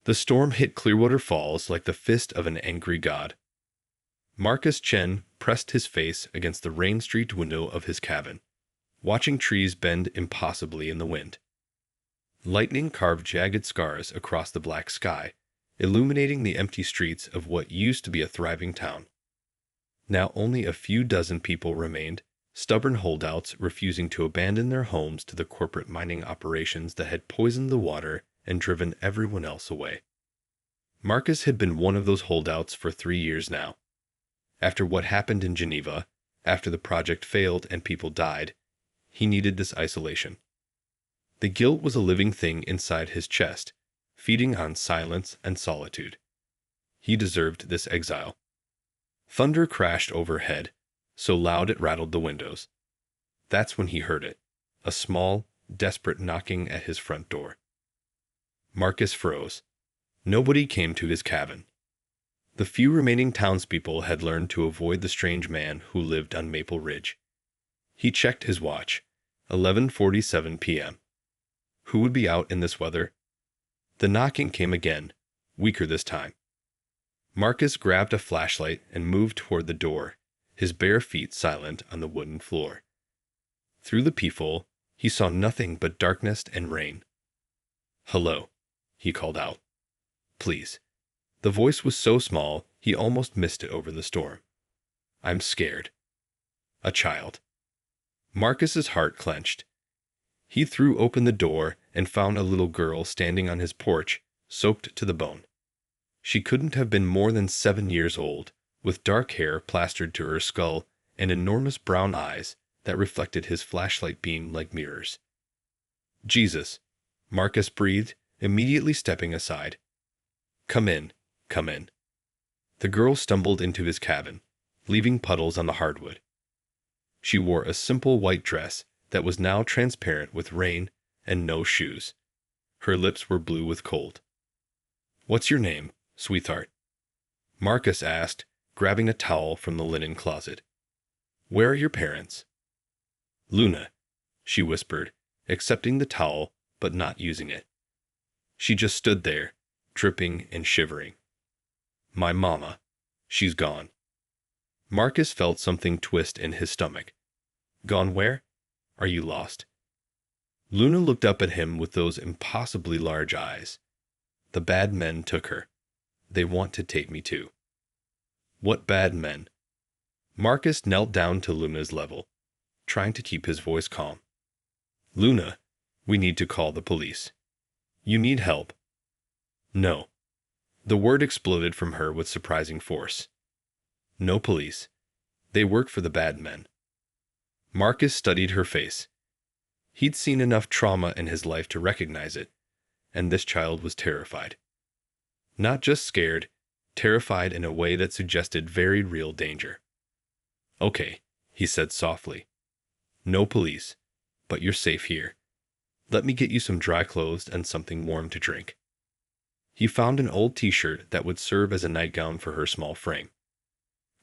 The storm hit Clearwater Falls like the fist of an angry god. Marcus Chen pressed his face against the rain-streaked window of his cabin, watching trees bend impossibly in the wind. Lightning carved jagged scars across the black sky, illuminating the empty streets of what used to be a thriving town. Now only a few dozen people remained, stubborn holdouts refusing to abandon their homes to the corporate mining operations that had poisoned the water and driven everyone else away. Marcus had been one of those holdouts for 3 years now. After what happened in Geneva, after the project failed and people died, he needed this isolation. The guilt was a living thing inside his chest, feeding on silence and solitude. He deserved this exile. Thunder crashed overhead, so loud it rattled the windows. That's when he heard it, a small, desperate knocking at his front door. Marcus froze. Nobody came to his cabin. The few remaining townspeople had learned to avoid the strange man who lived on Maple Ridge. He checked his watch. 11:47 p.m. Who would be out in this weather? The knocking came again, weaker this time. Marcus grabbed a flashlight and moved toward the door, his bare feet silent on the wooden floor. Through the peephole, he saw nothing but darkness and rain. "Hello," he called out. "Please." The voice was so small he almost missed it over the storm. "I'm scared." A child. Marcus's heart clenched. He threw open the door and found a little girl standing on his porch, soaked to the bone. She couldn't have been more than 7 years old, with dark hair plastered to her skull and enormous brown eyes that reflected his flashlight beam like mirrors. "Jesus," Marcus breathed, immediately stepping aside. Come in. Come in." The girl stumbled into his cabin, leaving puddles on the hardwood. She wore a simple white dress that was now transparent with rain and no shoes. Her lips were blue with cold. "What's your name, sweetheart?" Marcus asked, grabbing a towel from the linen closet. "Where are your parents?" "Luna," she whispered, accepting the towel but not using it. She just stood there, dripping and shivering. "My mama. She's gone." Marcus felt something twist in his stomach. "Gone where? Are you lost?" Luna looked up at him with those impossibly large eyes. "The bad men took her. They want to take me too." "What bad men?" Marcus knelt down to Luna's level, trying to keep his voice calm. "Luna, we need to call the police. You need help." "No." The word exploded from her with surprising force. "No police. They work for the bad men." Marcus studied her face. He'd seen enough trauma in his life to recognize it, and this child was terrified. Not just scared, terrified in a way that suggested very real danger. "Okay," he said softly. "No police, but you're safe here. Let me get you some dry clothes and something warm to drink." He found an old t-shirt that would serve as a nightgown for her small frame.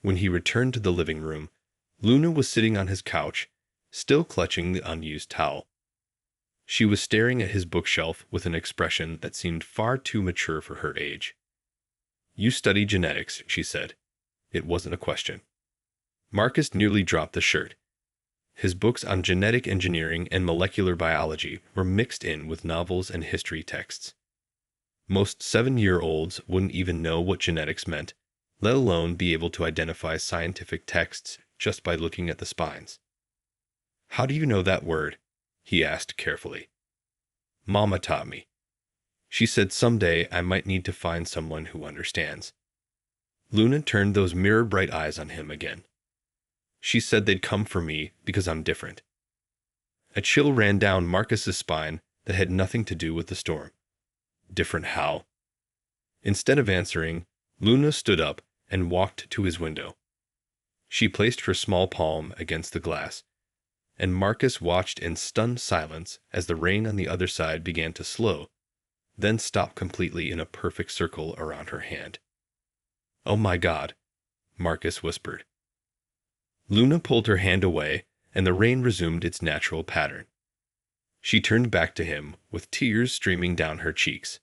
When he returned to the living room, Luna was sitting on his couch, still clutching the unused towel. She was staring at his bookshelf with an expression that seemed far too mature for her age. "You study genetics," she said. It wasn't a question. Marcus nearly dropped the shirt. His books on genetic engineering and molecular biology were mixed in with novels and history texts. Most 7-year-olds wouldn't even know what genetics meant, let alone be able to identify scientific texts just by looking at the spines. "How do you know that word?" he asked carefully. "Mama taught me. She said someday I might need to find someone who understands." Luna turned those mirror-bright eyes on him again. "She said they'd come for me because I'm different." A chill ran down Marcus's spine that had nothing to do with the storm. Different how? Instead of answering, Luna stood up and walked to his window. She placed her small palm against the glass, and Marcus watched in stunned silence as the rain on the other side began to slow, then stop completely in a perfect circle around her hand. "Oh my God," Marcus whispered. Luna pulled her hand away, and the rain resumed its natural pattern. She turned back to him with tears streaming down her cheeks.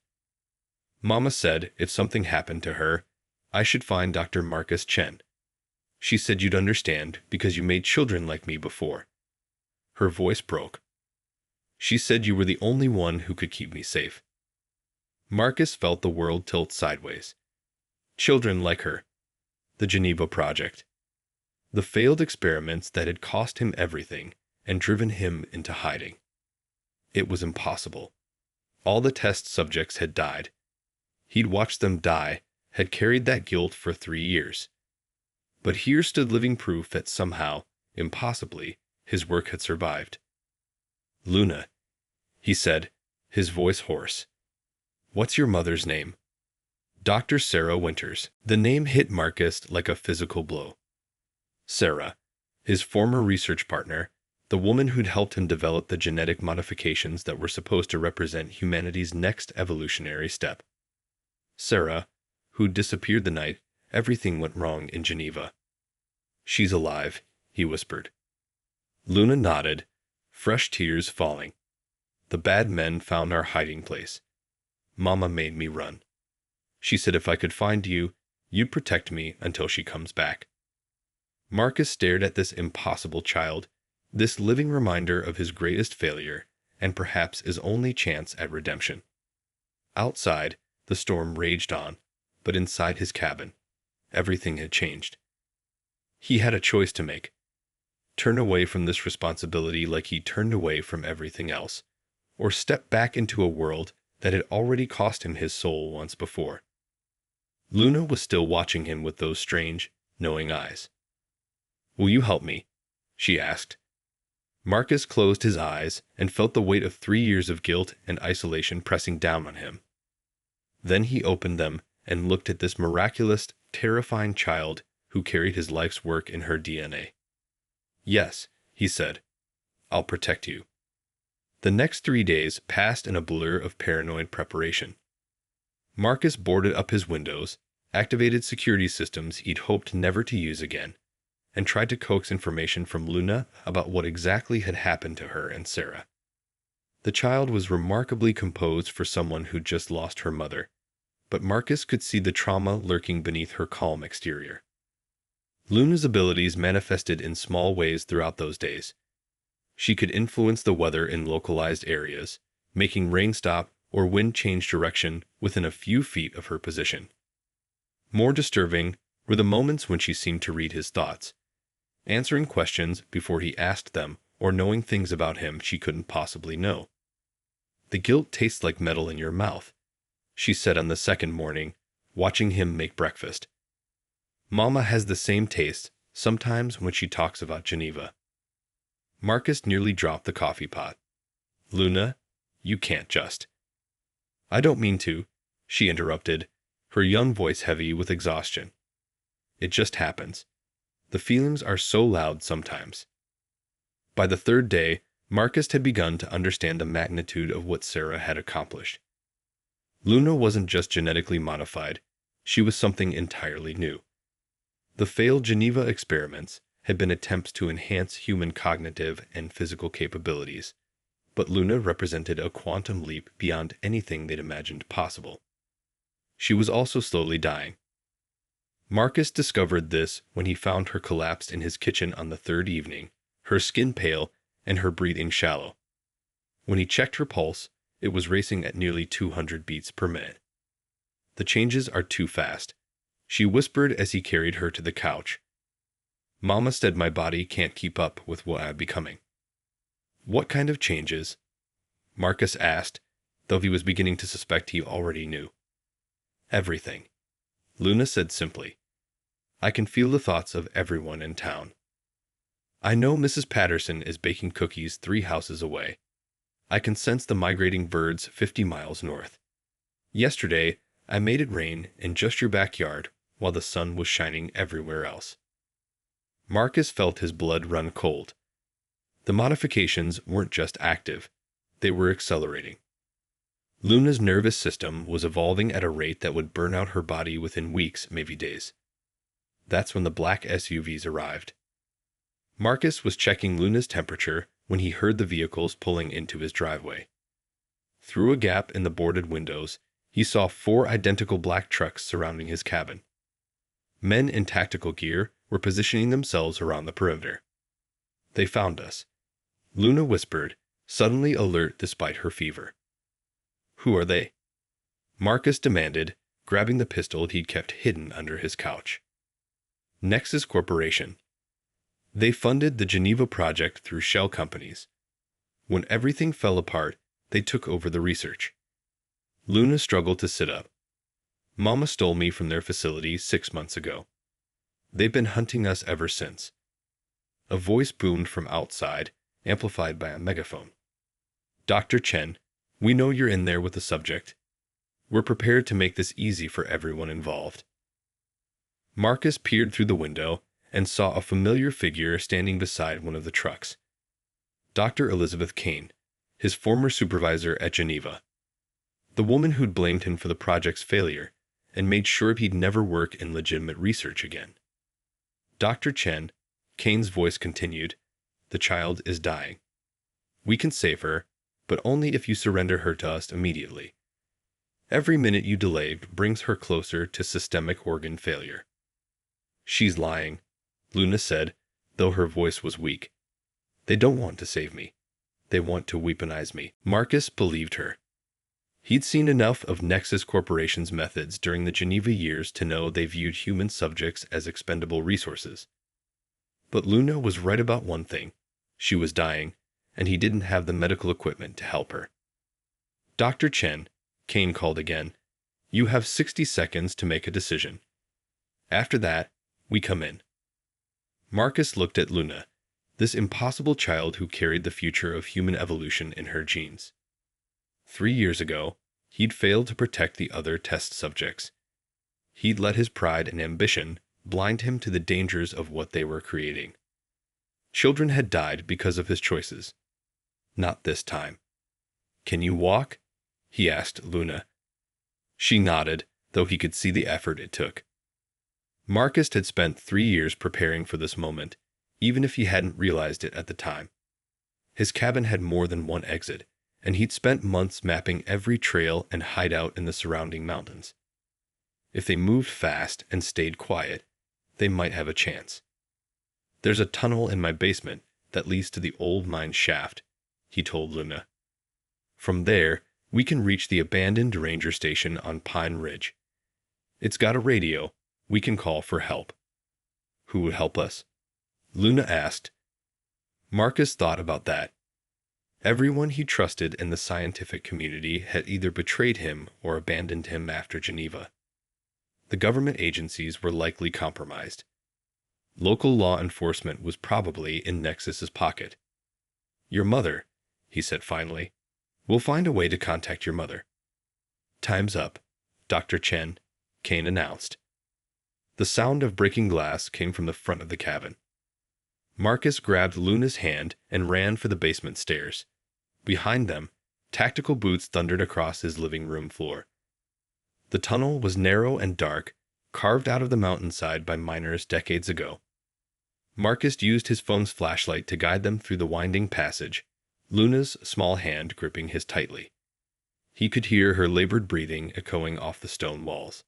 Mama said if something happened to her, I should find Dr. Marcus Chen. She said you'd understand because you made children like me before. Her voice broke. She said you were the only one who could keep me safe. Marcus felt the world tilt sideways. Children like her. The Geneva Project. The failed experiments that had cost him everything and driven him into hiding. It was impossible. All the test subjects had died. He'd watched them die, had carried that guilt for 3 years. But here stood living proof that somehow, impossibly, his work had survived. Luna, he said, his voice hoarse. What's your mother's name? Dr. Sarah Winters. The name hit Marcus like a physical blow. Sarah, his former research partner, the woman who'd helped him develop the genetic modifications that were supposed to represent humanity's next evolutionary step. Sarah, who'd disappeared the night everything went wrong in Geneva. She's alive, he whispered. Luna nodded, fresh tears falling. The bad men found our hiding place. Mama made me run. She said if I could find you, you'd protect me until she comes back. Marcus stared at this impossible child, this living reminder of his greatest failure and perhaps his only chance at redemption. Outside, the storm raged on, but inside his cabin, everything had changed. He had a choice to make. Turn away from this responsibility like he turned away from everything else, or step back into a world that had already cost him his soul once before. Luna was still watching him with those strange, knowing eyes. Will you help me? She asked. Marcus closed his eyes and felt the weight of 3 years of guilt and isolation pressing down on him. Then he opened them and looked at this miraculous, terrifying child who carried his life's work in her DNA. Yes, he said. I'll protect you. The next 3 days passed in a blur of paranoid preparation. Marcus boarded up his windows, activated security systems he'd hoped never to use again, and tried to coax information from Luna about what exactly had happened to her and Sarah. The child was remarkably composed for someone who'd just lost her mother, but Marcus could see the trauma lurking beneath her calm exterior. Luna's abilities manifested in small ways throughout those days. She could influence the weather in localized areas, making rain stop or wind change direction within a few feet of her position. More disturbing were the moments when she seemed to read his thoughts, answering questions before he asked them or knowing things about him she couldn't possibly know. The guilt tastes like metal in your mouth, she said on the second morning, watching him make breakfast. Mama has the same taste, sometimes when she talks about Geneva. Marcus nearly dropped the coffee pot. Luna, you can't just. I don't mean to, she interrupted, her young voice heavy with exhaustion. It just happens. The feelings are so loud sometimes. By the third day, Marcus had begun to understand the magnitude of what Sarah had accomplished. Luna wasn't just genetically modified, she was something entirely new. The failed Geneva experiments had been attempts to enhance human cognitive and physical capabilities, but Luna represented a quantum leap beyond anything they'd imagined possible. She was also slowly dying. Marcus discovered this when he found her collapsed in his kitchen on the third evening, her skin pale and her breathing shallow. When he checked her pulse, it was racing at nearly 200 beats per minute. The changes are too fast, she whispered as he carried her to the couch. Mama said my body can't keep up with what I'm becoming. What kind of changes? Marcus asked, though he was beginning to suspect he already knew. Everything, Luna said simply. I can feel the thoughts of everyone in town. I know Mrs. Patterson is baking cookies 3 houses away. I can sense the migrating birds 50 miles north. Yesterday, I made it rain in just your backyard while the sun was shining everywhere else. Marcus felt his blood run cold. The modifications weren't just active, they were accelerating. Luna's nervous system was evolving at a rate that would burn out her body within weeks, maybe days. That's when the black SUVs arrived. Marcus was checking Luna's temperature when he heard the vehicles pulling into his driveway. Through a gap in the boarded windows, He saw 4 identical black trucks surrounding his cabin. Men in tactical gear were positioning themselves around the perimeter. They found us, Luna whispered, suddenly alert despite her fever. Who are they? Marcus demanded, grabbing the pistol he'd kept hidden under his couch. Nexus Corporation. They funded the Geneva project through shell companies. When everything fell apart, they took over the research. Luna struggled to sit up. Mama stole me from their facility 6 months ago. They've been hunting us ever since. A voice boomed from outside, amplified by a megaphone. Dr. Chen, we know you're in there with the subject. We're prepared to make this easy for everyone involved. Marcus peered through the window and saw a familiar figure standing beside one of the trucks. Dr. Elizabeth Kane, his former supervisor at Geneva. The woman who'd blamed him for the project's failure and made sure he'd never work in legitimate research again. Dr. Chen, Kane's voice continued, the child is dying. We can save her, but only if you surrender her to us immediately. Every minute you delay brings her closer to systemic organ failure. She's lying, Luna said, though her voice was weak. They don't want to save me. They want to weaponize me. Marcus believed her. He'd seen enough of Nexus Corporation's methods during the Geneva years to know they viewed human subjects as expendable resources. But Luna was right about one thing. She was dying, and he didn't have the medical equipment to help her. Dr. Chen, Kane called again, you have 60 seconds to make a decision. After that, we come in. Marcus looked at Luna, this impossible child who carried the future of human evolution in her genes. 3 years ago, he'd failed to protect the other test subjects. He'd let his pride and ambition blind him to the dangers of what they were creating. Children had died because of his choices. Not this time. Can you walk? He asked Luna. She nodded, though he could see the effort it took. Marcus had spent 3 years preparing for this moment, even if he hadn't realized it at the time. His cabin had more than one exit, and he'd spent months mapping every trail and hideout in the surrounding mountains. If they moved fast and stayed quiet, they might have a chance. There's a tunnel in my basement that leads to the old mine shaft, he told Luna. From there, we can reach the abandoned ranger station on Pine Ridge. It's got a radio. We can call for help. Who would help us? Luna asked. Marcus thought about that. Everyone he trusted in the scientific community had either betrayed him or abandoned him after Geneva. The government agencies were likely compromised. Local law enforcement was probably in Nexus's pocket. Your mother, he said finally. We'll find a way to contact your mother. Time's up, Dr. Chen, Kane announced. The sound of breaking glass came from the front of the cabin. Marcus grabbed Luna's hand and ran for the basement stairs. Behind them, tactical boots thundered across his living room floor. The tunnel was narrow and dark, carved out of the mountainside by miners decades ago. Marcus used his phone's flashlight to guide them through the winding passage, Luna's small hand gripping his tightly. He could hear her labored breathing echoing off the stone walls.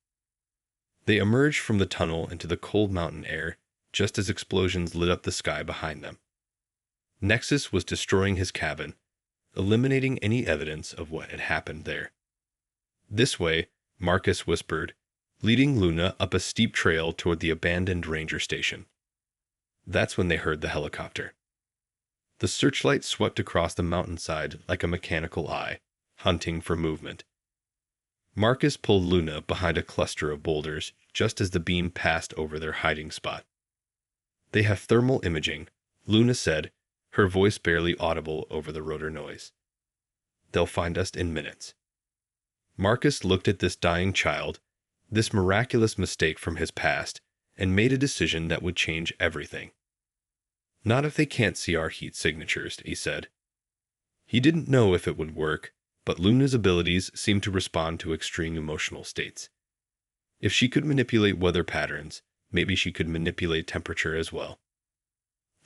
They emerged from the tunnel into the cold mountain air just as explosions lit up the sky behind them. Nexus was destroying his cabin, eliminating any evidence of what had happened there. This way, Marcus whispered, leading Luna up a steep trail toward the abandoned ranger station. That's when they heard the helicopter. The searchlight swept across the mountainside like a mechanical eye, hunting for movement. Marcus pulled Luna behind a cluster of boulders just as the beam passed over their hiding spot. They have thermal imaging, Luna said, her voice barely audible over the rotor noise. They'll find us in minutes. Marcus looked at this dying child, this miraculous mistake from his past, and made a decision that would change everything. Not if they can't see our heat signatures, he said. He didn't know if it would work, but Luna's abilities seemed to respond to extreme emotional states. If she could manipulate weather patterns, maybe she could manipulate temperature as well.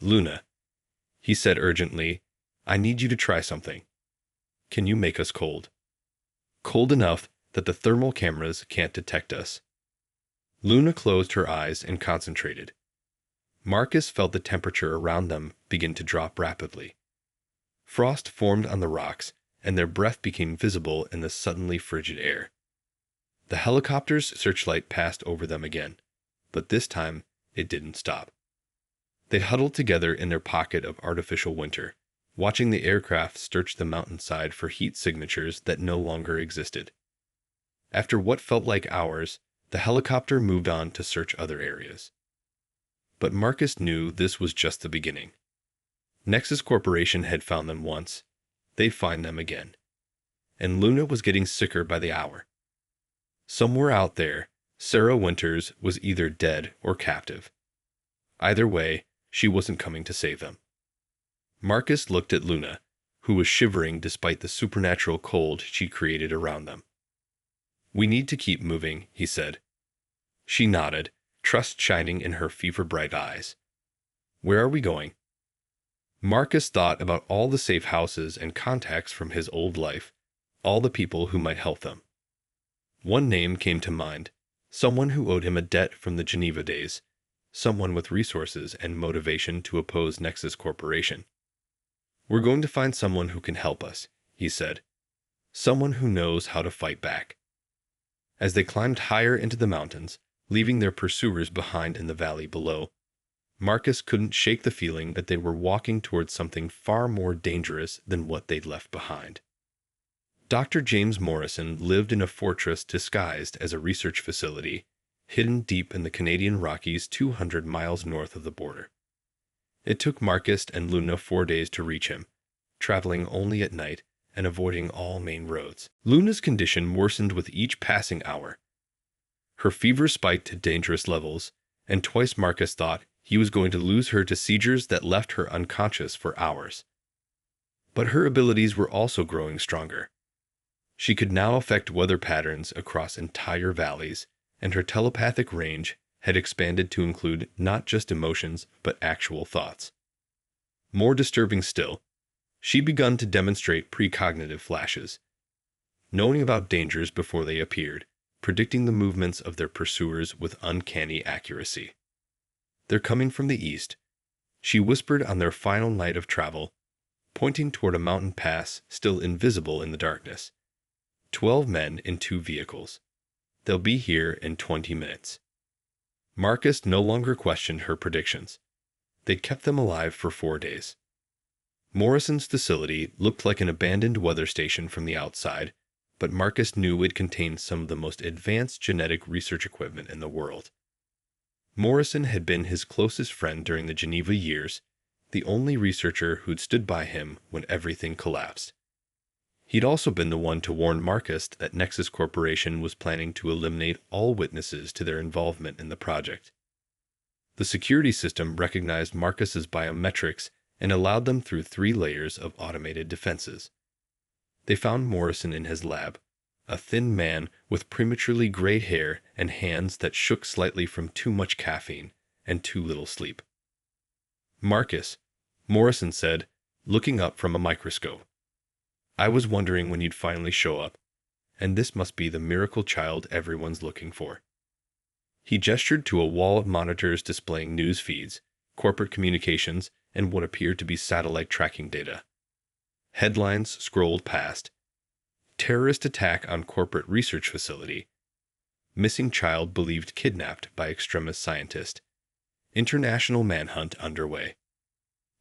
Luna, he said urgently, I need you to try something. Can you make us cold? Cold enough that the thermal cameras can't detect us. Luna closed her eyes and concentrated. Marcus felt the temperature around them begin to drop rapidly. Frost formed on the rocks, and their breath became visible in the suddenly frigid air. The helicopter's searchlight passed over them again, but this time it didn't stop. They huddled together in their pocket of artificial winter, watching the aircraft search the mountainside for heat signatures that no longer existed. After what felt like hours, the helicopter moved on to search other areas. But Marcus knew this was just the beginning. Nexus Corporation had found them once. They'd find them again. And Luna was getting sicker by the hour. Somewhere out there, Sarah Winters was either dead or captive. Either way, she wasn't coming to save them. Marcus looked at Luna, who was shivering despite the supernatural cold she created around them. "We need to keep moving," he said. She nodded, trust shining in her fever-bright eyes. "Where are we going?" Marcus thought about all the safe houses and contacts from his old life, all the people who might help them. One name came to mind, someone who owed him a debt from the Geneva days, someone with resources and motivation to oppose Nexus Corporation. "We're going to find someone who can help us," he said. "Someone who knows how to fight back." As they climbed higher into the mountains, leaving their pursuers behind in the valley below, Marcus couldn't shake the feeling that they were walking towards something far more dangerous than what they'd left behind. Dr. James Morrison lived in a fortress disguised as a research facility, hidden deep in the Canadian Rockies 200 miles north of the border. It took Marcus and Luna 4 days to reach him, traveling only at night and avoiding all main roads. Luna's condition worsened with each passing hour. Her fever spiked to dangerous levels, and twice Marcus thought he was going to lose her to seizures that left her unconscious for hours. But her abilities were also growing stronger. She could now affect weather patterns across entire valleys, and her telepathic range had expanded to include not just emotions but actual thoughts. More disturbing still, she'd begun to demonstrate precognitive flashes, knowing about dangers before they appeared, predicting the movements of their pursuers with uncanny accuracy. "They're coming from the east," she whispered on their final night of travel, pointing toward a mountain pass still invisible in the darkness. 12 men in 2 vehicles. "They'll be here in 20 minutes. Marcus no longer questioned her predictions. They'd kept them alive for 4 days. Morrison's facility looked like an abandoned weather station from the outside, but Marcus knew it contained some of the most advanced genetic research equipment in the world. Morrison had been his closest friend during the Geneva years, the only researcher who'd stood by him when everything collapsed. He'd also been the one to warn Marcus that Nexus Corporation was planning to eliminate all witnesses to their involvement in the project. The security system recognized Marcus's biometrics and allowed them through 3 layers of automated defenses. They found Morrison in his lab, a thin man with prematurely gray hair and hands that shook slightly from too much caffeine and too little sleep. "Marcus," Morrison said, looking up from a microscope. "I was wondering when you'd finally show up, and this must be the miracle child everyone's looking for." He gestured to a wall of monitors displaying news feeds, corporate communications, and what appeared to be satellite tracking data. Headlines scrolled past. "Terrorist attack on corporate research facility. Missing child believed kidnapped by extremist scientist. International manhunt underway."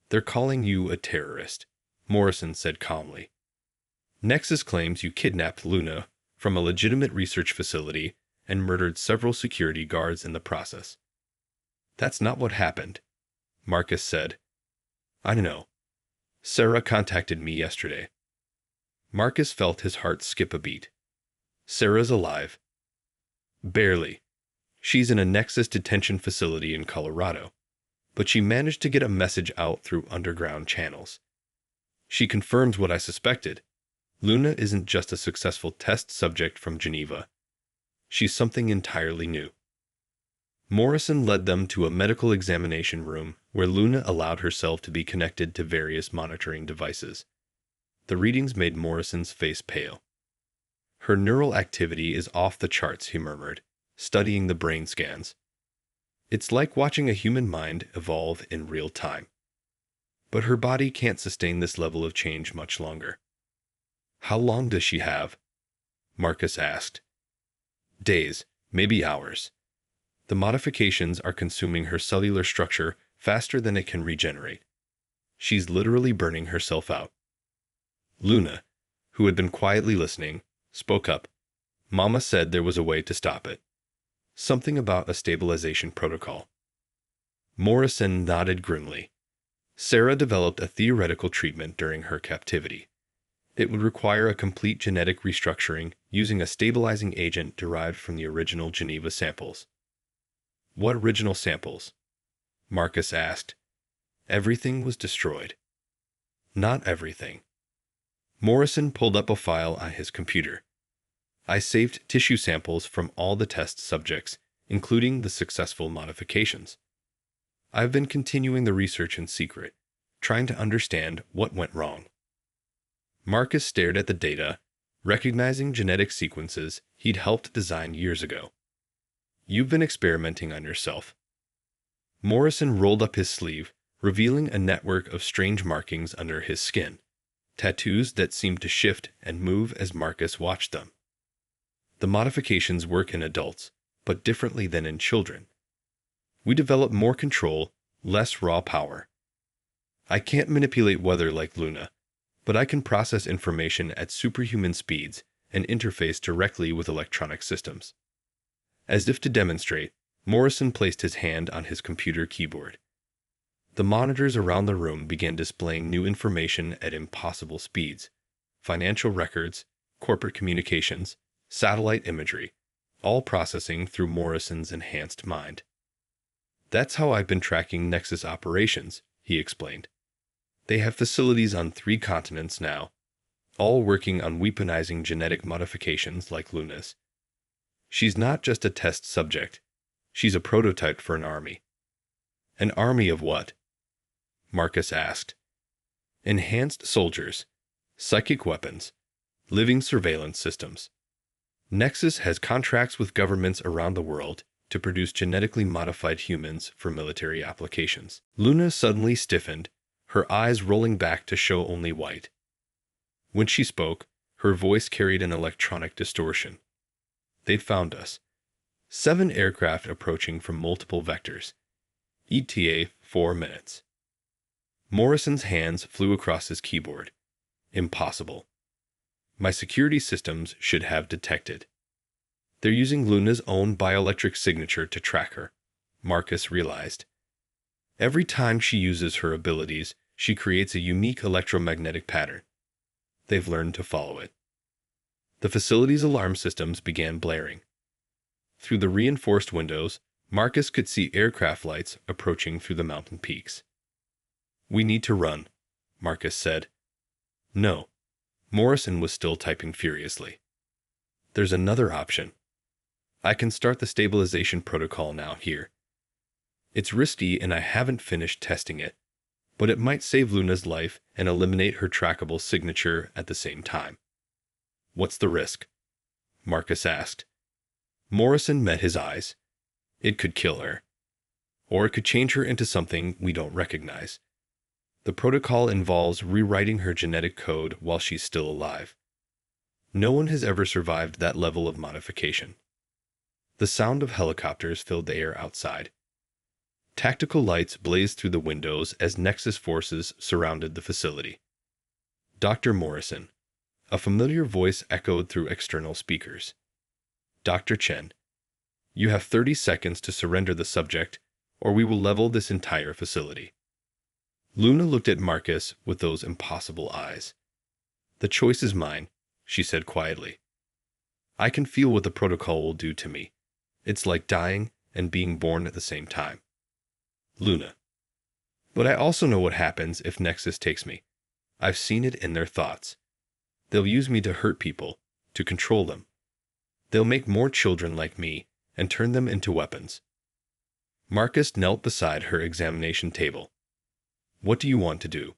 "They're calling you a terrorist," Morrison said calmly. "Nexus claims you kidnapped Luna from a legitimate research facility and murdered several security guards in the process." "That's not what happened," Marcus said. "I know. Sarah contacted me yesterday." Marcus felt his heart skip a beat. "Sarah's alive." "Barely. She's in a Nexus detention facility in Colorado, but she managed to get a message out through underground channels. She confirms what I suspected. Luna isn't just a successful test subject from Geneva. She's something entirely new." Morrison led them to a medical examination room where Luna allowed herself to be connected to various monitoring devices. The readings made Morrison's face pale. Her neural activity is off the charts, he murmured, studying the brain scans. It's like watching a human mind evolve in real time. But her body can't sustain this level of change much longer. How long does she have? Marcus asked. Days, maybe hours. The modifications are consuming her cellular structure faster than it can regenerate. She's literally burning herself out. Luna, who had been quietly listening, spoke up. Mama said there was a way to stop it. Something about a stabilization protocol. Morrison nodded grimly. Sarah developed a theoretical treatment during her captivity. It would require a complete genetic restructuring using a stabilizing agent derived from the original Geneva samples. What original samples? Marcus asked. Everything was destroyed. Not everything. Morrison pulled up a file on his computer. I saved tissue samples from all the test subjects, including the successful modifications. I've been continuing the research in secret, trying to understand what went wrong. Marcus stared at the data, recognizing genetic sequences he'd helped design years ago. You've been experimenting on yourself. Morrison rolled up his sleeve, revealing a network of strange markings under his skin, tattoos that seemed to shift and move as Marcus watched them. The modifications work in adults, but differently than in children. We develop more control, less raw power. I can't manipulate weather like Luna, but I can process information at superhuman speeds and interface directly with electronic systems. As if to demonstrate, Morrison placed his hand on his computer keyboard. The monitors around the room began displaying new information at impossible speeds: financial records, corporate communications, satellite imagery, all processing through Morrison's enhanced mind. That's how I've been tracking Nexus operations, he explained. They have facilities on 3 continents now, all working on weaponizing genetic modifications like Luna's. She's not just a test subject. She's a prototype for an army. An army of what? Marcus asked. Enhanced soldiers, psychic weapons, living surveillance systems. Nexus has contracts with governments around the world to produce genetically modified humans for military applications. Luna suddenly stiffened, her eyes rolling back to show only white. When she spoke, her voice carried an electronic distortion. They'd found us. 7 aircraft approaching from multiple vectors. ETA 4 minutes. Morrison's hands flew across his keyboard. Impossible. My security systems should have detected. They're using Luna's own bioelectric signature to track her, Marcus realized. Every time she uses her abilities, she creates a unique electromagnetic pattern. They've learned to follow it. The facility's alarm systems began blaring. Through the reinforced windows, Marcus could see aircraft lights approaching through the mountain peaks. We need to run, Marcus said. No. Morrison was still typing furiously. There's another option. I can start the stabilization protocol now here. It's risky and I haven't finished testing it, but it might save Luna's life and eliminate her trackable signature at the same time. What's the risk? Marcus asked. Morrison met his eyes. It could kill her. Or it could change her into something we don't recognize. The protocol involves rewriting her genetic code while she's still alive. No one has ever survived that level of modification. The sound of helicopters filled the air outside. Tactical lights blazed through the windows as Nexus forces surrounded the facility. Dr. Morrison. A familiar voice echoed through external speakers. Dr. Chen. You have 30 seconds to surrender the subject, or we will level this entire facility. Luna looked at Marcus with those impossible eyes. The choice is mine, she said quietly. I can feel what the protocol will do to me. It's like dying and being born at the same time. Luna. But I also know what happens if Nexus takes me. I've seen it in their thoughts. They'll use me to hurt people, to control them. They'll make more children like me and turn them into weapons. Marcus knelt beside her examination table. What do you want to do?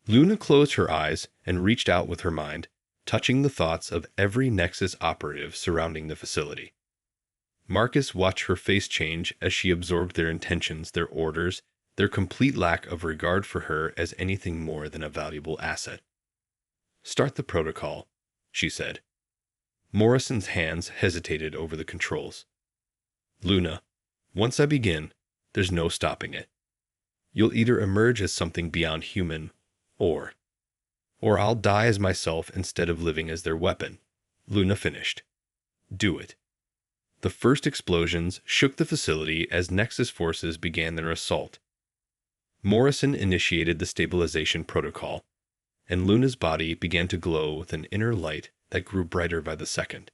Luna closed her eyes and reached out with her mind, touching the thoughts of every Nexus operative surrounding the facility. Marcus watched her face change as she absorbed their intentions, their orders, their complete lack of regard for her as anything more than a valuable asset. "Start the protocol," she said. Morrison's hands hesitated over the controls. "Luna, once I begin, there's no stopping it. You'll either emerge as something beyond human, or I'll die as myself instead of living as their weapon," Luna finished. "Do it." The first explosions shook the facility as Nexus forces began their assault. Morrison initiated the stabilization protocol, and Luna's body began to glow with an inner light that grew brighter by the second.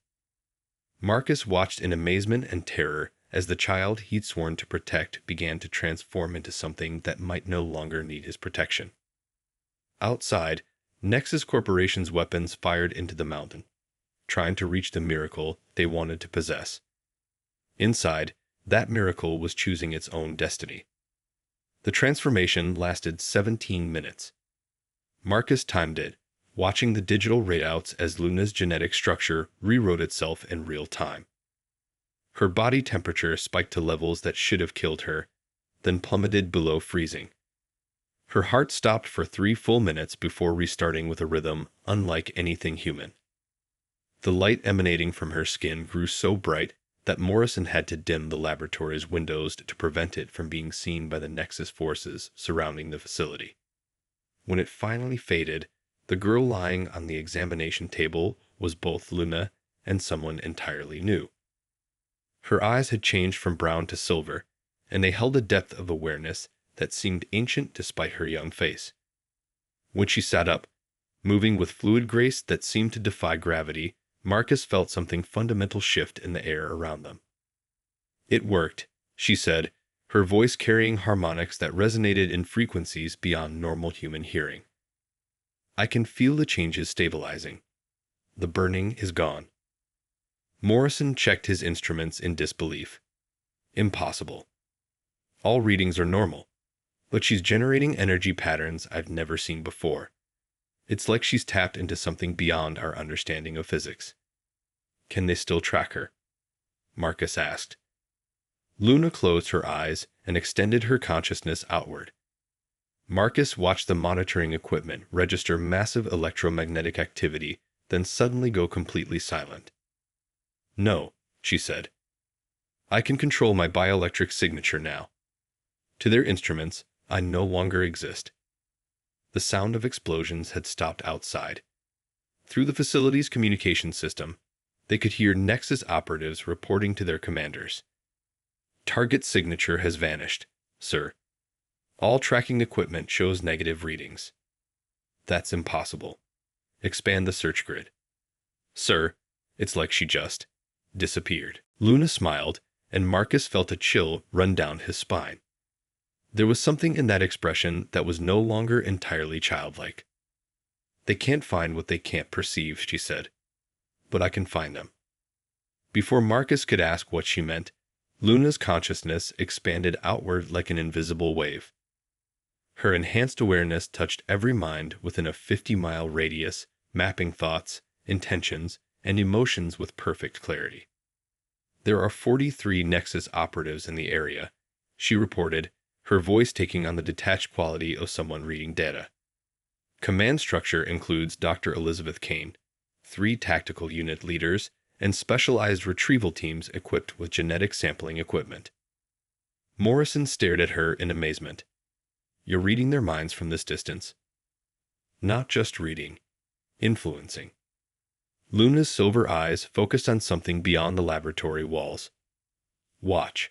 Marcus watched in amazement and terror as the child he'd sworn to protect began to transform into something that might no longer need his protection. Outside, Nexus Corporation's weapons fired into the mountain, trying to reach the miracle they wanted to possess. Inside, that miracle was choosing its own destiny. The transformation lasted 17 minutes. Marcus timed it, watching the digital readouts as Luna's genetic structure rewrote itself in real time. Her body temperature spiked to levels that should have killed her, then plummeted below freezing. Her heart stopped for 3 full minutes before restarting with a rhythm unlike anything human. The light emanating from her skin grew so bright that Morrison had to dim the laboratory's windows to prevent it from being seen by the Nexus forces surrounding the facility. When it finally faded, the girl lying on the examination table was both Luna and someone entirely new. Her eyes had changed from brown to silver, and they held a depth of awareness that seemed ancient despite her young face. When she sat up, moving with fluid grace that seemed to defy gravity, Marcus felt something fundamental shift in the air around them. "It worked," she said, her voice carrying harmonics that resonated in frequencies beyond normal human hearing. "I can feel the changes stabilizing. The burning is gone." Morrison checked his instruments in disbelief. "Impossible. All readings are normal, but she's generating energy patterns I've never seen before. It's like she's tapped into something beyond our understanding of physics." "Can they still track her?" Marcus asked. Luna closed her eyes and extended her consciousness outward. Marcus watched the monitoring equipment register massive electromagnetic activity, then suddenly go completely silent. "No," she said. "I can control my bioelectric signature now. To their instruments, I no longer exist." The sound of explosions had stopped outside. Through the facility's communication system, they could hear Nexus operatives reporting to their commanders. "Target signature has vanished, sir. All tracking equipment shows negative readings." "That's impossible. Expand the search grid." "Sir, it's like she just disappeared." Luna smiled, and Marcus felt a chill run down his spine. There was something in that expression that was no longer entirely childlike. "They can't find what they can't perceive," she said. "But I can find them." Before Marcus could ask what she meant, Luna's consciousness expanded outward like an invisible wave. Her enhanced awareness touched every mind within a 50-mile radius, mapping thoughts, intentions, and emotions with perfect clarity. "There are 43 Nexus operatives in the area," she reported, her voice taking on the detached quality of someone reading data. "Command structure includes Dr. Elizabeth Kane, 3 tactical unit leaders, and specialized retrieval teams equipped with genetic sampling equipment." Morrison stared at her in amazement. "You're reading their minds from this distance?" "Not just reading, influencing." Luna's silver eyes focused on something beyond the laboratory walls. "Watch."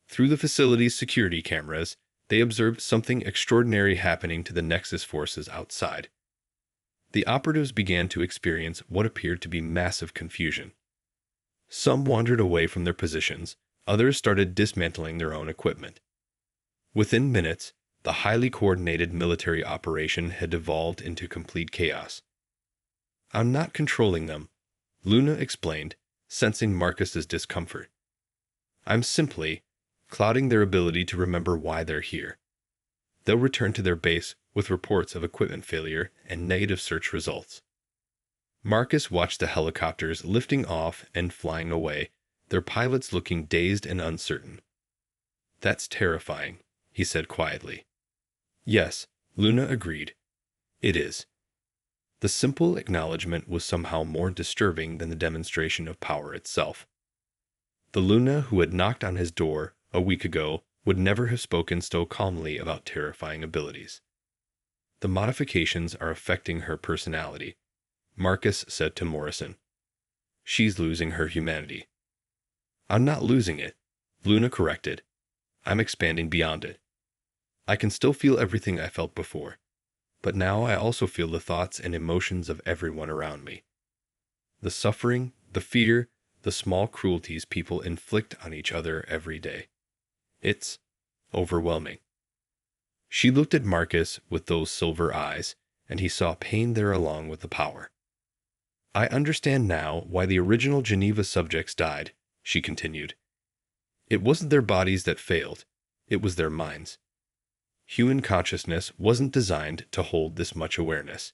Through the facility's security cameras, they observed something extraordinary happening to the Nexus forces outside. The operatives began to experience what appeared to be massive confusion. Some wandered away from their positions, others started dismantling their own equipment. Within minutes, the highly coordinated military operation had devolved into complete chaos. "I'm not controlling them," Luna explained, sensing Marcus's discomfort. "I'm simply clouding their ability to remember why they're here. They'll return to their base with reports of equipment failure and negative search results." Marcus watched the helicopters lifting off and flying away, their pilots looking dazed and uncertain. "That's terrifying," he said quietly. "Yes," Luna agreed. "It is." The simple acknowledgement was somehow more disturbing than the demonstration of power itself. The Luna who had knocked on his door a week ago would never have spoken so calmly about terrifying abilities. "The modifications are affecting her personality," Marcus said to Morrison. "She's losing her humanity." "I'm not losing it," Luna corrected. "I'm expanding beyond it. I can still feel everything I felt before, but now I also feel the thoughts and emotions of everyone around me. The suffering, the fear, the small cruelties people inflict on each other every day. It's overwhelming." She looked at Marcus with those silver eyes, and he saw pain there along with the power. "I understand now why the original Geneva subjects died," she continued. "It wasn't their bodies that failed, it was their minds. Human consciousness wasn't designed to hold this much awareness.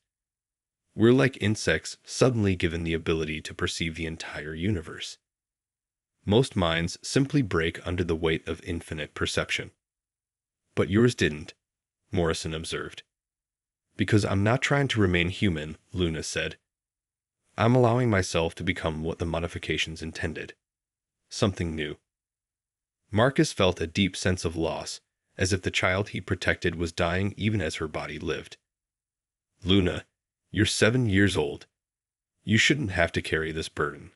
We're like insects suddenly given the ability to perceive the entire universe. Most minds simply break under the weight of infinite perception. But yours didn't," Morrison observed. "Because I'm not trying to remain human," Luna said. "I'm allowing myself to become what the modifications intended. Something new." Marcus felt a deep sense of loss, as if the child he protected was dying even as her body lived. "Luna, you're 7 years old. You shouldn't have to carry this burden."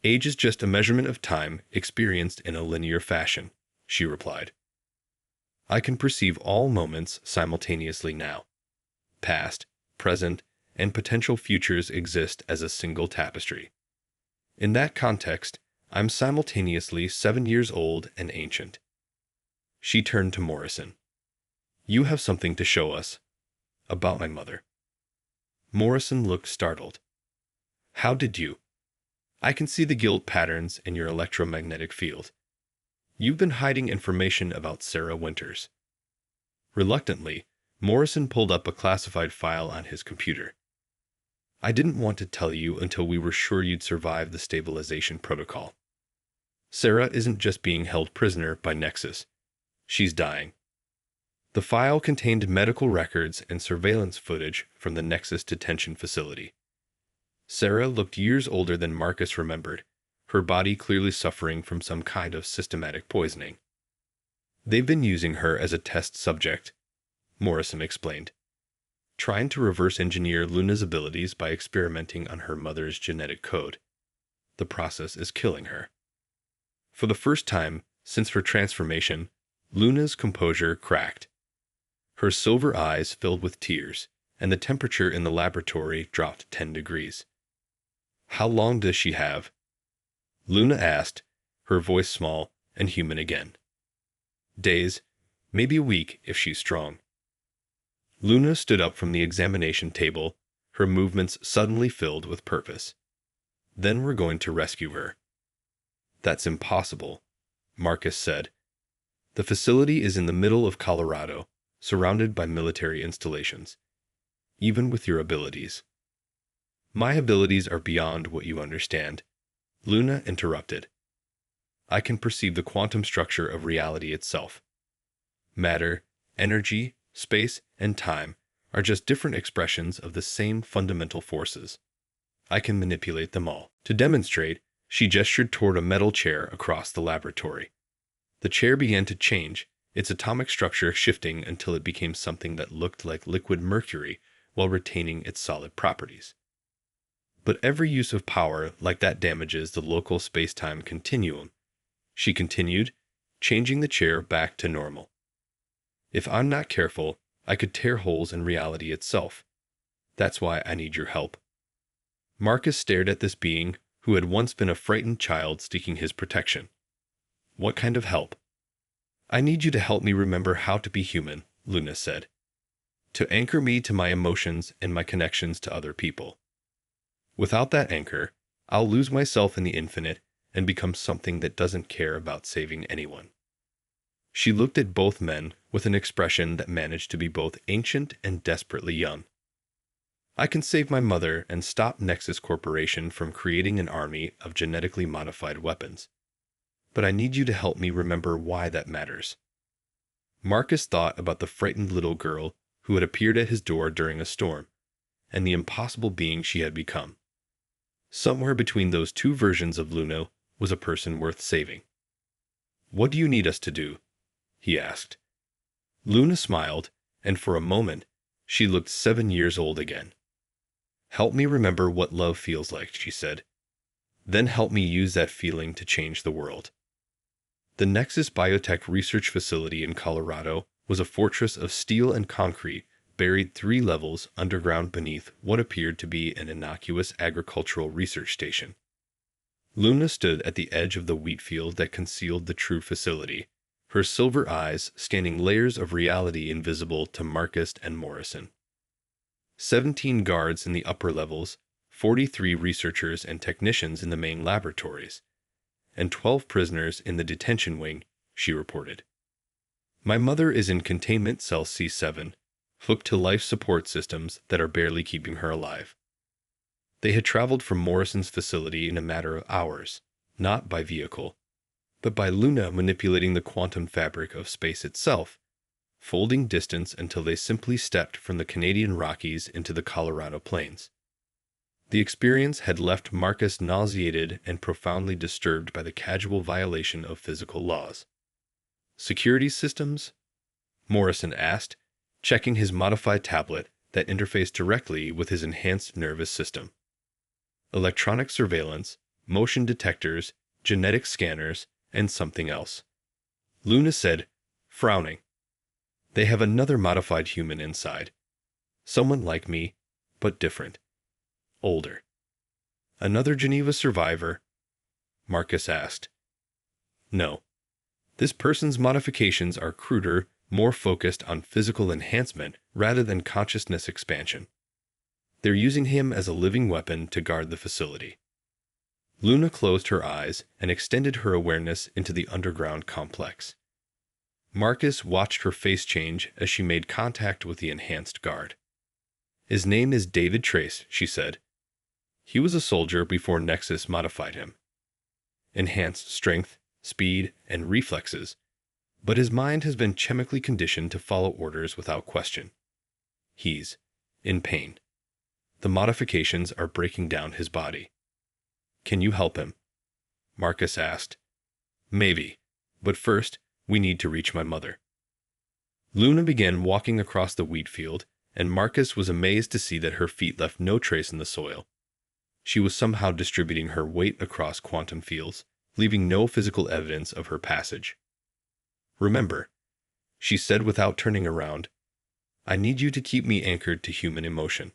"Age is just a measurement of time experienced in a linear fashion," she replied. "I can perceive all moments simultaneously now. Past, present, and potential futures exist as a single tapestry. In that context, I'm simultaneously 7 years old and ancient." She turned to Morrison. "You have something to show us. About my mother." Morrison looked startled. "How did you?" "I can see the guilt patterns in your electromagnetic field. You've been hiding information about Sarah Winters." Reluctantly, Morrison pulled up a classified file on his computer. "I didn't want to tell you until we were sure you'd survive the stabilization protocol. Sarah isn't just being held prisoner by Nexus. She's dying." The file contained medical records and surveillance footage from the Nexus detention facility. Sarah looked years older than Marcus remembered, her body clearly suffering from some kind of systematic poisoning. "They've been using her as a test subject," Morrison explained, "trying to reverse engineer Luna's abilities by experimenting on her mother's genetic code. The process is killing her." For the first time since her transformation, Luna's composure cracked. Her silver eyes filled with tears, and the temperature in the laboratory dropped 10 degrees. "How long does she have?" Luna asked, her voice small and human again. "Days, maybe a week if she's strong." Luna stood up from the examination table, her movements suddenly filled with purpose. "Then we're going to rescue her." "That's impossible," Marcus said. "The facility is in the middle of Colorado, surrounded by military installations. Even with your abilities." "My abilities are beyond what you understand," Luna interrupted. "I can perceive the quantum structure of reality itself. Matter, energy, space, and time are just different expressions of the same fundamental forces. I can manipulate them all." To demonstrate, she gestured toward a metal chair across the laboratory. The chair began to change, its atomic structure shifting until it became something that looked like liquid mercury while retaining its solid properties. "But every use of power like that damages the local space-time continuum," she continued, changing the chair back to normal. "If I'm not careful, I could tear holes in reality itself. That's why I need your help." Marcus stared at this being who had once been a frightened child seeking his protection. "What kind of help?" "I need you to help me remember how to be human," Luna said. "To anchor me to my emotions and my connections to other people. Without that anchor, I'll lose myself in the infinite and become something that doesn't care about saving anyone." She looked at both men with an expression that managed to be both ancient and desperately young. I can save my mother and stop Nexus Corporation from creating an army of genetically modified weapons. But I need you to help me remember why that matters. Marcus thought about the frightened little girl who had appeared at his door during a storm, and the impossible being she had become. Somewhere between those two versions of Luna was a person worth saving. "What do you need us to do?" he asked. Luna smiled, and for a moment, she looked 7 years old again. "Help me remember what love feels like," she said. "Then help me use that feeling to change the world." The Nexus Biotech Research Facility in Colorado was a fortress of steel and concrete buried 3 levels underground beneath what appeared to be an innocuous agricultural research station. Luna stood at the edge of the wheat field that concealed the true facility, her silver eyes scanning layers of reality invisible to Marcus and Morrison. 17 guards in the upper levels, 43 researchers and technicians in the main laboratories, and 12 prisoners in the detention wing, she reported. "My mother is in containment cell C7, hooked to life support systems that are barely keeping her alive." They had traveled from Morrison's facility in a matter of hours, not by vehicle, but by Luna manipulating the quantum fabric of space itself, folding distance until they simply stepped from the Canadian Rockies into the Colorado Plains. The experience had left Marcus nauseated and profoundly disturbed by the casual violation of physical laws. "Security systems?" Morrison asked, checking his modified tablet that interfaced directly with his enhanced nervous system. "Electronic surveillance, motion detectors, genetic scanners, and something else," Luna said, frowning. "They have another modified human inside. Someone like me, but different. Older." "Another Geneva survivor?" Marcus asked. "No. This person's modifications are cruder, more focused on physical enhancement rather than consciousness expansion. They're using him as a living weapon to guard the facility." Luna closed her eyes and extended her awareness into the underground complex. Marcus watched her face change as she made contact with the enhanced guard. "His name is David Trace," she said. "He was a soldier before Nexus modified him. Enhanced strength, speed, and reflexes, but his mind has been chemically conditioned to follow orders without question. He's in pain. The modifications are breaking down his body. Can you help him?" Marcus asked. "Maybe, but first, we need to reach my mother." Luna began walking across the wheat field, and Marcus was amazed to see that her feet left no trace in the soil. She was somehow distributing her weight across quantum fields, leaving no physical evidence of her passage. "Remember," she said without turning around, "I need you to keep me anchored to human emotion.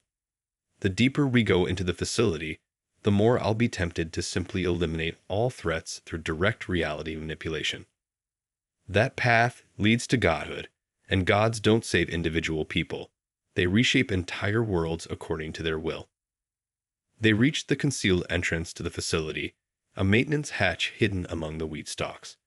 The deeper we go into the facility, the more I'll be tempted to simply eliminate all threats through direct reality manipulation. That path leads to godhood, and gods don't save individual people. They reshape entire worlds according to their will." They reached the concealed entrance to the facility, a maintenance hatch hidden among the wheat stalks.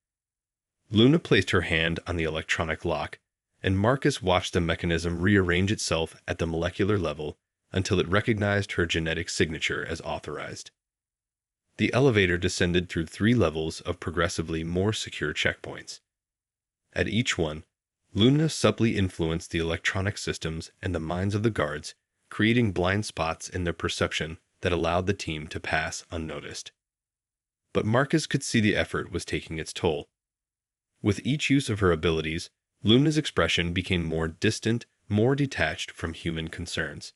Luna placed her hand on the electronic lock, and Marcus watched the mechanism rearrange itself at the molecular level until it recognized her genetic signature as authorized. The elevator descended through 3 levels of progressively more secure checkpoints. At each one, Luna subtly influenced the electronic systems and the minds of the guards, creating blind spots in their perception that allowed the team to pass unnoticed. But Marcus could see the effort was taking its toll. With each use of her abilities, Luna's expression became more distant, more detached from human concerns.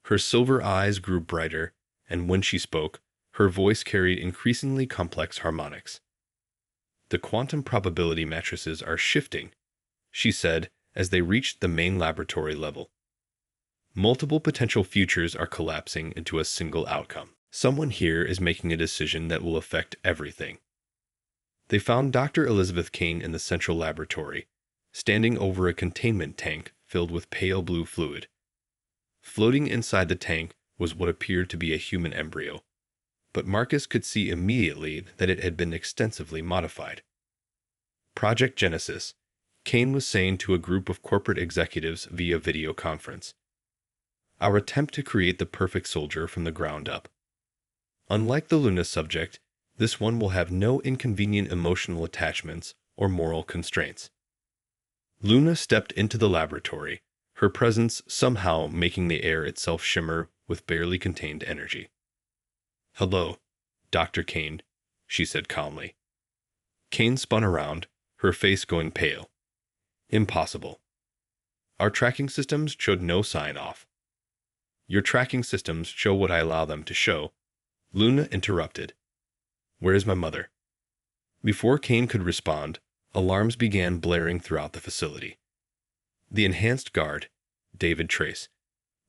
Her silver eyes grew brighter, and when she spoke, her voice carried increasingly complex harmonics. "The quantum probability matrices are shifting," she said as they reached the main laboratory level. "Multiple potential futures are collapsing into a single outcome. Someone here is making a decision that will affect everything." They found Dr. Elizabeth Kane in the central laboratory, standing over a containment tank filled with pale blue fluid. Floating inside the tank was what appeared to be a human embryo, but Marcus could see immediately that it had been extensively modified. "Project Genesis," Kane was saying to a group of corporate executives via video conference. Our attempt to create the perfect soldier from the ground up. Unlike the Luna subject, this one will have no inconvenient emotional attachments or moral constraints. Luna stepped into the laboratory, her presence somehow making the air itself shimmer with barely contained energy. "Hello, Dr. Kane," she said calmly. Kane spun around, her face going pale. "Impossible. Our tracking systems showed no sign off." "Your tracking systems show what I allow them to show," Luna interrupted. "Where is my mother?" Before Kane could respond, alarms began blaring throughout the facility. The enhanced guard, David Trace,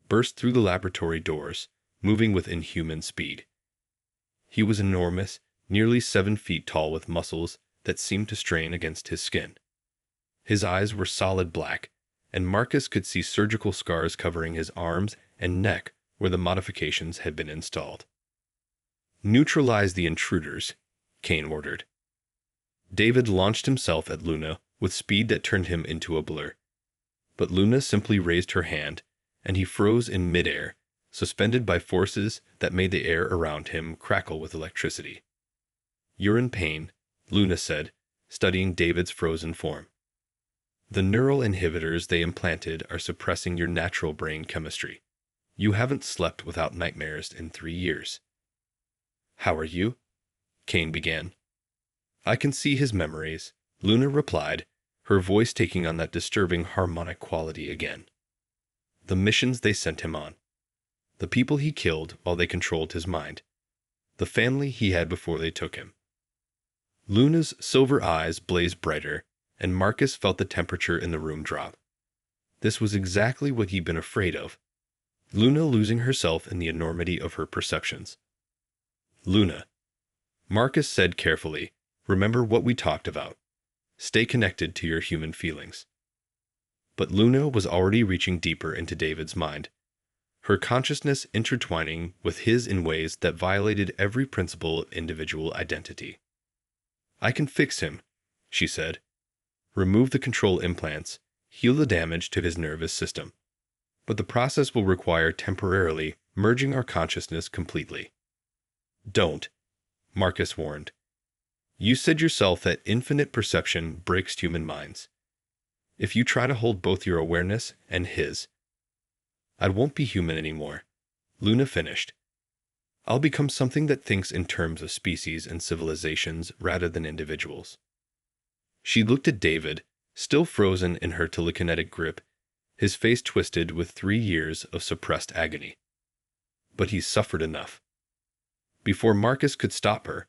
burst through the laboratory doors, moving with inhuman speed. He was enormous, nearly 7 feet tall with muscles that seemed to strain against his skin. His eyes were solid black, and Marcus could see surgical scars covering his arms and neck where the modifications had been installed. "Neutralize the intruders," Kane ordered. David launched himself at Luna with speed that turned him into a blur. But Luna simply raised her hand, and he froze in midair, suspended by forces that made the air around him crackle with electricity. "You're in pain," Luna said, studying David's frozen form. "The neural inhibitors they implanted are suppressing your natural brain chemistry. You haven't slept without nightmares in 3 years." "How are you?" Kane began. "I can see his memories," Luna replied, her voice taking on that disturbing harmonic quality again. "The missions they sent him on. The people he killed while they controlled his mind. The family he had before they took him." Luna's silver eyes blazed brighter, and Marcus felt the temperature in the room drop. This was exactly what he'd been afraid of. Luna losing herself in the enormity of her perceptions. "Luna," Marcus said carefully, "remember what we talked about. Stay connected to your human feelings." But Luna was already reaching deeper into David's mind, her consciousness intertwining with his in ways that violated every principle of individual identity. "I can fix him," she said. "Remove the control implants, heal the damage to his nervous system. But the process will require temporarily merging our consciousness completely." "Don't," Marcus warned. "You said yourself that infinite perception breaks human minds. If you try to hold both your awareness and his—" "I won't be human anymore," Luna finished. "I'll become something that thinks in terms of species and civilizations rather than individuals." She looked at David, still frozen in her telekinetic grip, his face twisted with 3 years of suppressed agony. But he's suffered enough. Before Marcus could stop her,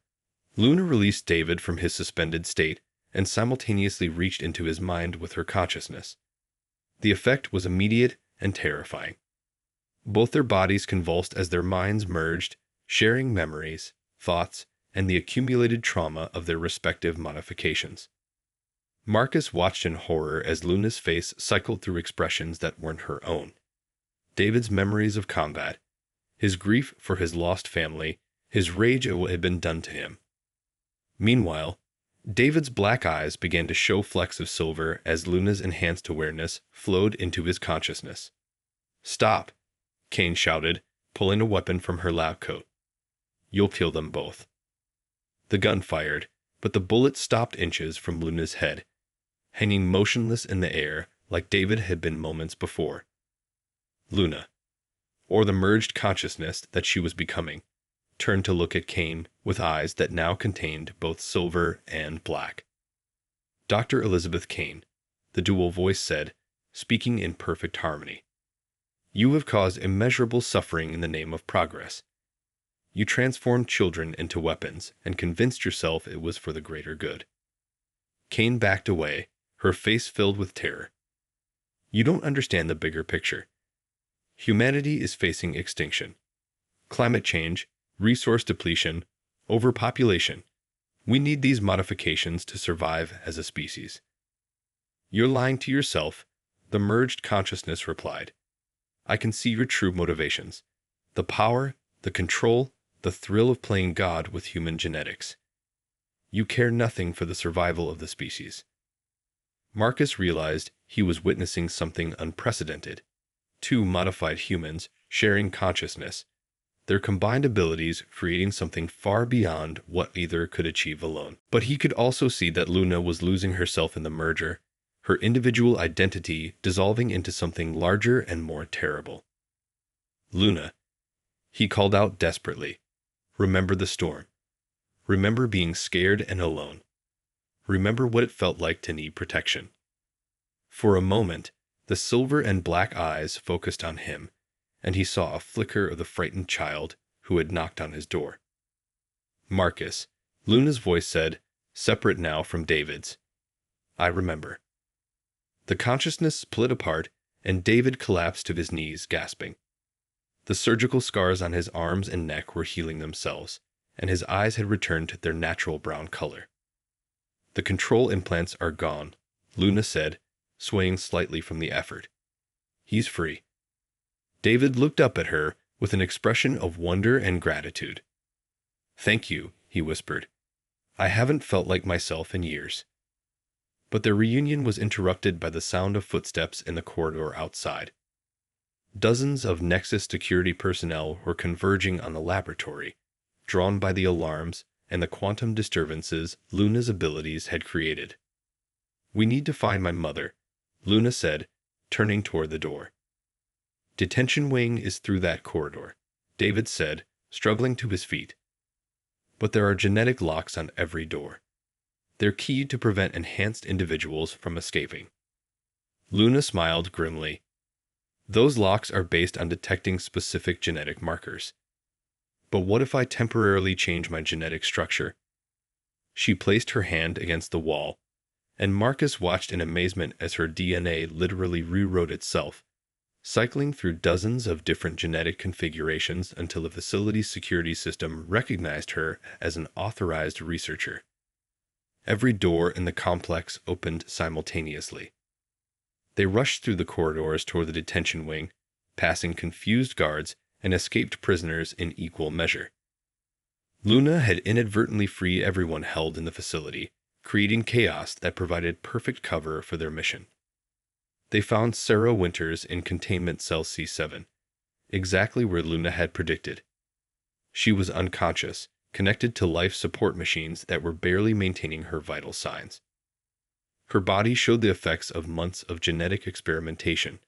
Luna released David from his suspended state and simultaneously reached into his mind with her consciousness. The effect was immediate and terrifying. Both their bodies convulsed as their minds merged, sharing memories, thoughts, and the accumulated trauma of their respective modifications. Marcus watched in horror as Luna's face cycled through expressions that weren't her own. David's memories of combat, his grief for his lost family, his rage at what had been done to him. Meanwhile, David's black eyes began to show flecks of silver as Luna's enhanced awareness flowed into his consciousness. "Stop," Kane shouted, pulling a weapon from her lab coat. "You'll kill them both." The gun fired, but the bullet stopped inches from Luna's head, hanging motionless in the air like David had been moments before. Luna, or the merged consciousness that she was becoming, turned to look at Kane with eyes that now contained both silver and black. "Dr. Elizabeth Kane," the dual voice said, speaking in perfect harmony. "You have caused immeasurable suffering in the name of progress. You transformed children into weapons and convinced yourself it was for the greater good." Kane backed away, her face filled with terror. "You don't understand the bigger picture. Humanity is facing extinction. Climate change, resource depletion, overpopulation. We need these modifications to survive as a species." "You're lying to yourself," the merged consciousness replied. "I can see your true motivations. The power, the control, the thrill of playing God with human genetics. You care nothing for the survival of the species." Marcus realized he was witnessing something unprecedented. two modified humans sharing consciousness, their combined abilities creating something far beyond what either could achieve alone. But he could also see that Luna was losing herself in the merger, her individual identity dissolving into something larger and more terrible. Luna, he called out desperately. Remember the storm. Remember being scared and alone. Remember what it felt like to need protection. For a moment, the silver and black eyes focused on him, and he saw a flicker of the frightened child who had knocked on his door. Marcus, Luna's voice said, separate now from David's. I remember. The consciousness split apart, and David collapsed to his knees, gasping. The surgical scars on his arms and neck were healing themselves, and his eyes had returned to their natural brown color. The control implants are gone, Luna said, swaying slightly from the effort. He's free. David looked up at her with an expression of wonder and gratitude. Thank you, he whispered. I haven't felt like myself in years. But their reunion was interrupted by the sound of footsteps in the corridor outside. Dozens of Nexus security personnel were converging on the laboratory, drawn by the alarms and the quantum disturbances Luna's abilities had created. We need to find my mother, Luna said, turning toward the door. Detention wing is through that corridor, David said, struggling to his feet. But there are genetic locks on every door. They're keyed to prevent enhanced individuals from escaping. Luna smiled grimly. Those locks are based on detecting specific genetic markers. But what if I temporarily change my genetic structure? She placed her hand against the wall, and Marcus watched in amazement as her DNA literally rewrote itself, cycling through dozens of different genetic configurations until the facility's security system recognized her as an authorized researcher. Every door in the complex opened simultaneously. They rushed through the corridors toward the detention wing, passing confused guards and escaped prisoners in equal measure. Luna had inadvertently freed everyone held in the facility, creating chaos that provided perfect cover for their mission. They found Sarah Winters in Containment Cell C7, exactly where Luna had predicted. She was unconscious, connected to life support machines that were barely maintaining her vital signs. Her body showed the effects of months of genetic experimentation.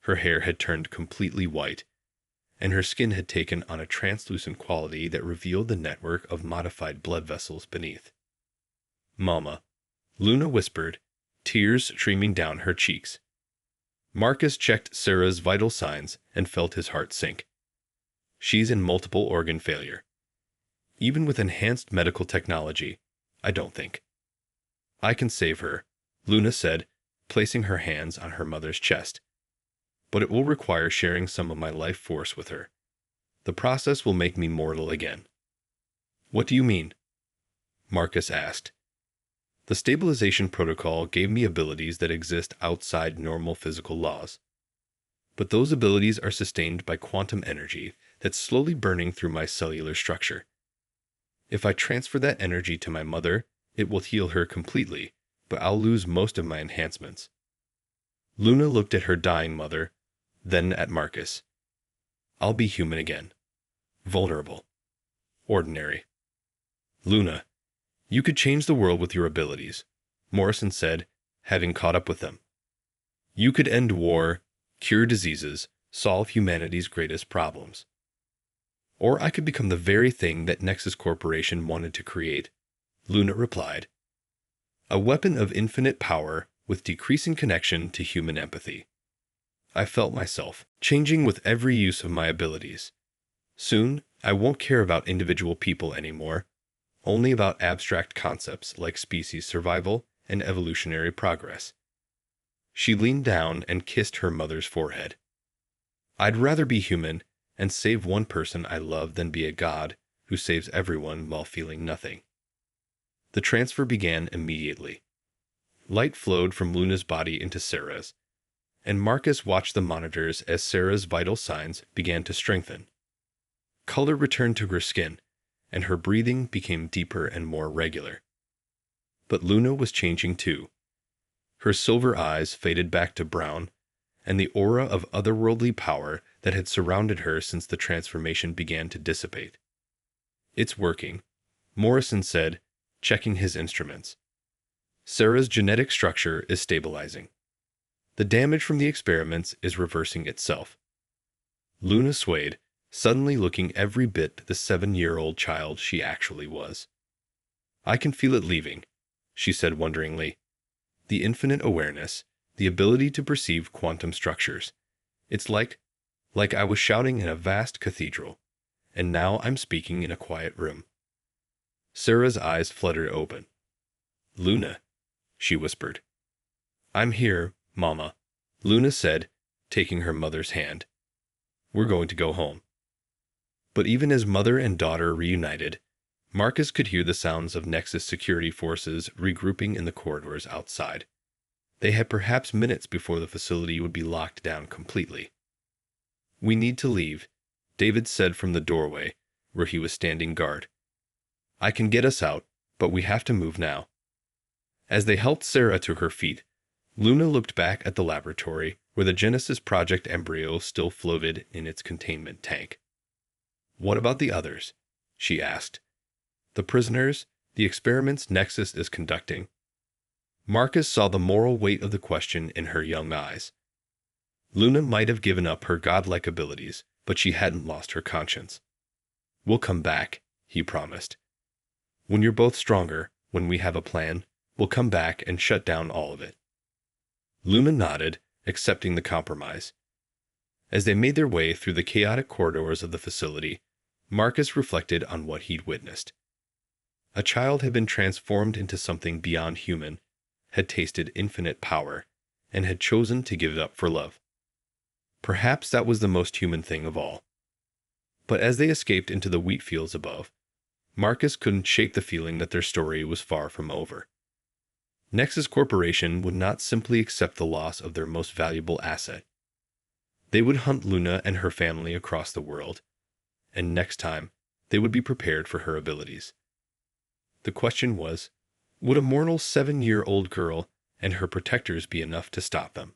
Her hair had turned completely white, and her skin had taken on a translucent quality that revealed the network of modified blood vessels beneath. Mama, Luna whispered, tears streaming down her cheeks. Marcus checked Sarah's vital signs and felt his heart sink. She's in multiple organ failure. Even with enhanced medical technology, I don't think. I can save her, Luna said, placing her hands on her mother's chest. But it will require sharing some of my life force with her. The process will make me mortal again. What do you mean? Marcus asked. The stabilization protocol gave me abilities that exist outside normal physical laws. But those abilities are sustained by quantum energy that's slowly burning through my cellular structure. If I transfer that energy to my mother, it will heal her completely, but I'll lose most of my enhancements. Luna looked at her dying mother, then at Marcus. I'll be human again. Vulnerable. Ordinary. Luna, you could change the world with your abilities, Morrison said, having caught up with them. You could end war, cure diseases, solve humanity's greatest problems. Or I could become the very thing that Nexus Corporation wanted to create, Luna replied. A weapon of infinite power with decreasing connection to human empathy. I felt myself changing with every use of my abilities. Soon, I won't care about individual people anymore, only about abstract concepts like species survival and evolutionary progress. She leaned down and kissed her mother's forehead. I'd rather be human and save one person I love than be a god who saves everyone while feeling nothing. The transfer began immediately. Light flowed from Luna's body into Sarah's, and Marcus watched the monitors as Sarah's vital signs began to strengthen. Color returned to her skin, and her breathing became deeper and more regular. But Luna was changing too. Her silver eyes faded back to brown, and the aura of otherworldly power that had surrounded her since the transformation began to dissipate. "It's working," Morrison said, checking his instruments. "Sarah's genetic structure is stabilizing. The damage from the experiments is reversing itself." Luna swayed, suddenly looking every bit the 7-year-old child she actually was. "I can feel it leaving," she said wonderingly. "The infinite awareness, the ability to perceive quantum structures. It's like I was shouting in a vast cathedral, and now I'm speaking in a quiet room." Sarah's eyes fluttered open. "Luna," she whispered. "I'm here, Mama," Luna said, taking her mother's hand. "We're going to go home." But even as mother and daughter reunited, Marcus could hear the sounds of Nexus security forces regrouping in the corridors outside. They had perhaps minutes before the facility would be locked down completely. "We need to leave," David said from the doorway, where he was standing guard. "I can get us out, but we have to move now." As they helped Sarah to her feet, Luna looked back at the laboratory where the Genesis Project embryo still floated in its containment tank. "What about the others?" she asked. "The prisoners, the experiments Nexus is conducting?" Marcus saw the moral weight of the question in her young eyes. Luna might have given up her godlike abilities, but she hadn't lost her conscience. "We'll come back," he promised. "When you're both stronger, when we have a plan, we'll come back and shut down all of it." Luna nodded, accepting the compromise. As they made their way through the chaotic corridors of the facility, Marcus reflected on what he'd witnessed. A child had been transformed into something beyond human, had tasted infinite power, and had chosen to give it up for love. Perhaps that was the most human thing of all. But as they escaped into the wheat fields above, Marcus couldn't shake the feeling that their story was far from over. Nexus Corporation would not simply accept the loss of their most valuable asset. They would hunt Luna and her family across the world, and next time, they would be prepared for her abilities. The question was, would a mortal 7-year-old girl and her protectors be enough to stop them?